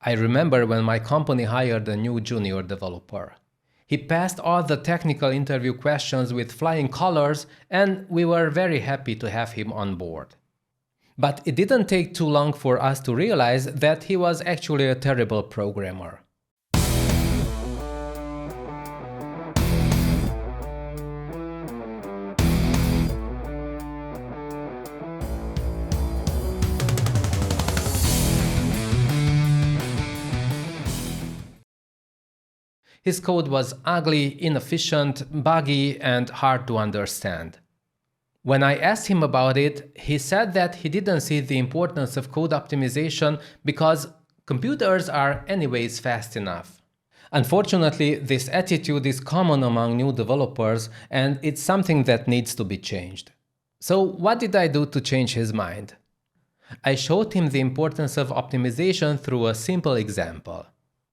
I remember when my company hired a new junior developer. He passed all the technical interview questions with flying colors, and we were very happy to have him on board. But it didn't take too long for us to realize that he was actually a terrible programmer. His code was ugly, inefficient, buggy, and hard to understand. When I asked him about it, he said that he didn't see the importance of code optimization because computers are anyways fast enough. Unfortunately, this attitude is common among new developers, and it's something that needs to be changed. So what did I do to change his mind? I showed him the importance of optimization through a simple example.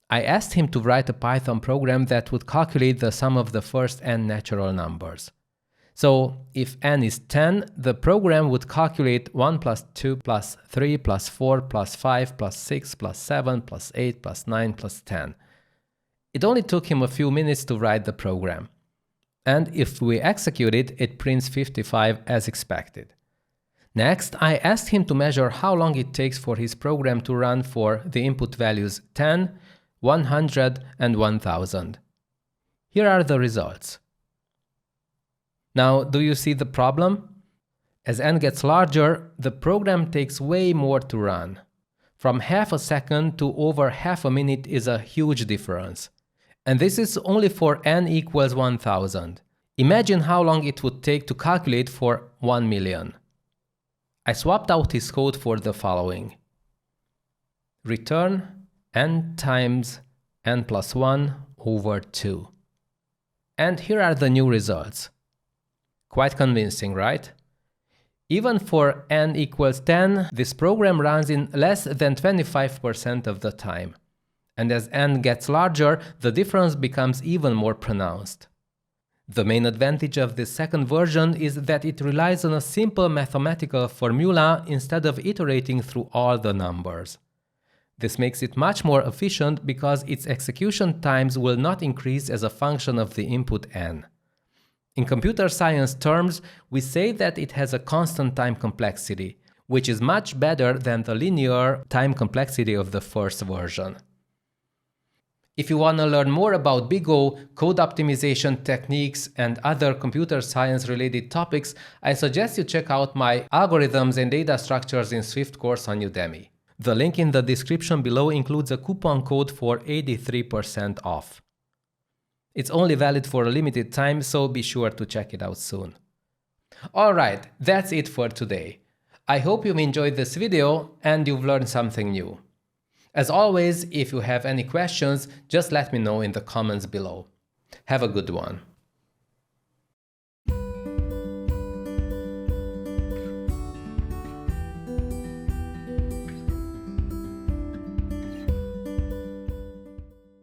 I asked him to write a Python program that would calculate the sum of the first n natural numbers. So, if n is 10, the program would calculate 1 plus 2 plus 3 plus 4 plus 5 plus 6 plus 7 plus 8 plus 9 plus 10. It only took him a few minutes to write the program. And if we execute it, it prints 55 as expected. Next, I asked him to measure how long it takes for his program to run for the input values 10, 100 and 1000. Here are the results. Now, do you see the problem? As n gets larger, the program takes way more to run. From half a second to over half a minute is a huge difference. And this is only for n equals 1000. Imagine how long it would take to calculate for 1 million. I swapped out his code for the following. Return n times n plus 1 over 2. And here are the new results. Quite convincing, right? Even for n equals 10, this program runs in less than 25% of the time. And as n gets larger, the difference becomes even more pronounced. The main advantage of this second version is that it relies on a simple mathematical formula instead of iterating through all the numbers. This makes it much more efficient because its execution times will not increase as a function of the input n. In computer science terms, we say that it has a constant time complexity, which is much better than the linear time complexity of the first version. If you want to learn more about BigO, code optimization techniques, and other computer science related topics, I suggest you check out my Algorithms and Data Structures in Swift course on Udemy. The link in the description below includes a coupon code for 83% off. It's only valid for a limited time, so be sure to check it out soon. Alright, that's it for today. I hope you've enjoyed this video and you've learned something new. As always, if you have any questions, just let me know in the comments below. Have a good one.